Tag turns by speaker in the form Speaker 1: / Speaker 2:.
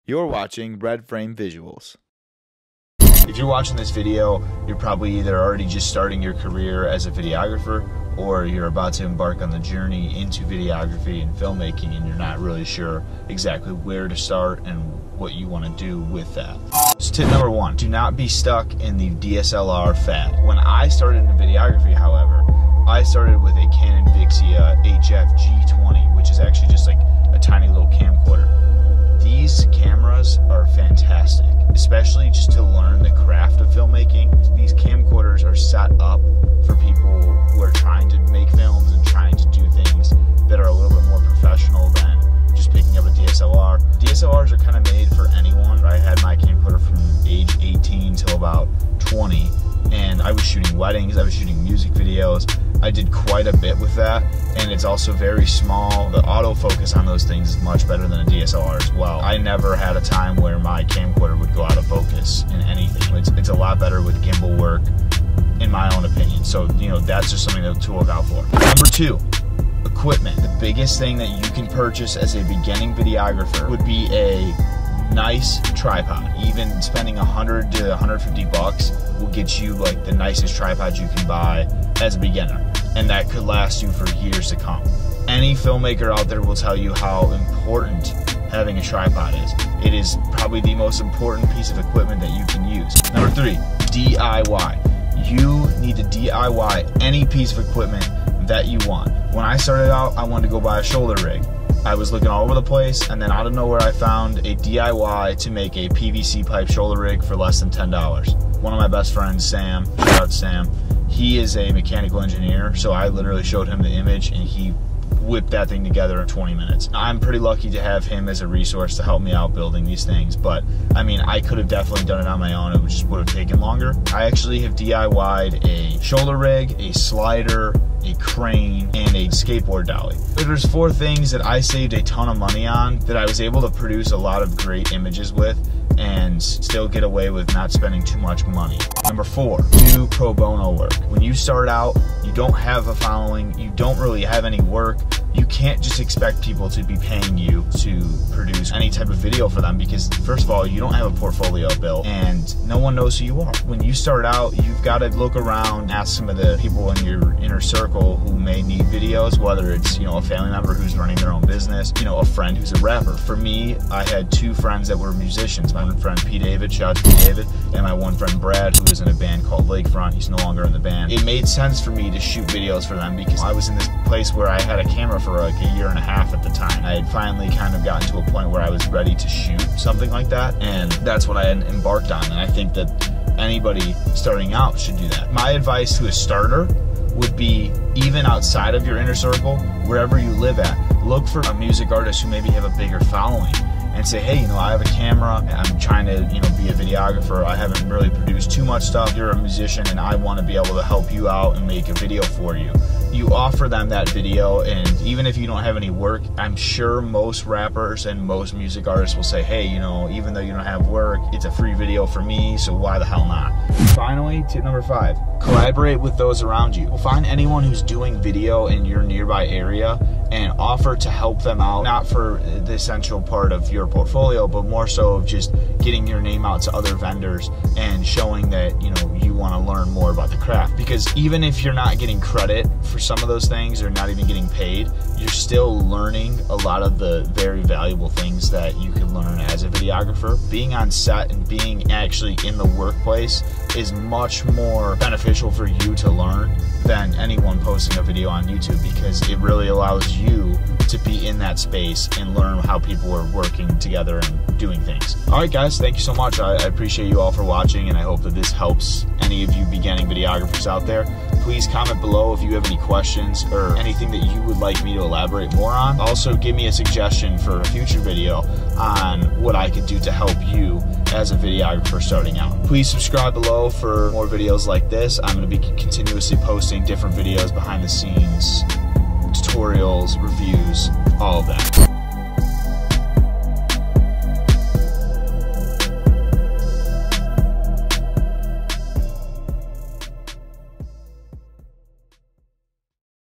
Speaker 1: You're watching Red Frame Visuals.
Speaker 2: If you're watching this video, you're probably either already just starting your career as a videographer, or you're about to embark on the journey into videography and filmmaking, and you're not really sure exactly where to start and what you want to do with that. So tip number one, do not be stuck in the DSLR fad. When I started in videography, however, I started with a Canon Vixia HF G20, which is actually just like a tiny little camcorder. These cameras are fantastic, especially just to learn the craft of filmmaking. These camcorders are set up for people who are trying to make films and trying to do things that are a little bit more professional than just picking up a DSLR. DSLRs are kind of made for anyone. I had my camcorder from age 18 till about 20, and I was shooting weddings, I was shooting music videos. I did quite a bit with that, and it's also very small. The autofocus on those things is much better than a DSLR as well. I never had a time where my camcorder would go out of focus in anything. It's a lot better with gimbal work, in my own opinion. So, you know, that's just something to look out for. Number two, equipment. The biggest thing that you can purchase as a beginning videographer would be a nice tripod. Even spending 100 to 150 bucks will get you like the nicest tripod you can buy as a beginner, and that could last you for years to come. Any filmmaker out there will tell you how important having a tripod is. It is probably the most important piece of equipment that you can use. Number three, DIY. You need to DIY any piece of equipment that you want. When I started out, I wanted to go buy a shoulder rig. I was looking all over the place, and then out of nowhere I found a DIY to make a PVC pipe shoulder rig for less than $10. One of my best friends, Sam, shout out Sam, he is a mechanical engineer, so I literally showed him the image and he whipped that thing together in 20 minutes. I'm pretty lucky to have him as a resource to help me out building these things, but I mean, I could have definitely done it on my own. It just would have taken longer. I actually have DIY'd a shoulder rig, a slider, a crane, and a skateboard dolly. There's 4 things that I saved a ton of money on that I was able to produce a lot of great images with and still get away with not spending too much money. Number 4, do pro bono work. When you start out, you don't have a following, you don't really have any work, you can't just expect people to be paying you to produce any type of video for them, because first of all, you don't have a portfolio built and no one knows who you are. When you start out, you've got to look around, ask some of the people in your inner circle who may need videos, whether it's, you know, a family member who's running their own business, you know, a friend who's a rapper. For me, I had 2 friends that were musicians. My friend P. David, shout out to P. David, and my one friend Brad, who was in a band called Lakefront. He's no longer in the band. It made sense for me to shoot videos for them because I was in this place where I had a camera for like a year and a half at the time. I had finally kind of gotten to a point where I was ready to shoot something like that, and that's what I had embarked on, and I think that anybody starting out should do that. My advice to a starter would be, even outside of your inner circle, wherever you live at, look for a music artist who maybe have a bigger following and say, hey, you know, I have a camera, I'm trying to, you know, be a videographer, I haven't really produced too much stuff, you're a musician and I want to be able to help you out and make a video for you. You offer them that video, and even if you don't have any work, I'm sure most rappers and most music artists will say, hey, you know, even though you don't have work, it's a free video for me, so why the hell not? Finally, tip number 5, collaborate with those around you. Find anyone who's doing video in your nearby area and offer to help them out, not for the essential part of your portfolio, but more so of just getting your name out to other vendors and showing that, you know, you want to learn more about the craft. Because even if you're not getting credit for some of those things or not even getting paid, you're still learning a lot of the very valuable things that you can learn as a videographer. Being on set and being actually in the workplace is much more beneficial for you to learn than anyone posting a video on YouTube, because it really allows you to be in that space and learn how people are working together and doing things. Alright guys, thank you so much. I appreciate you all for watching, and I hope that this helps any of you beginning videographers out there. Please comment below if you have any questions or anything that you would like me to elaborate more on. Also, give me a suggestion for a future video on what I could do to help you as a videographer starting out. Please subscribe below for more videos like this. I'm going to be continuously posting different videos, behind the scenes, tutorials, reviews, all of that.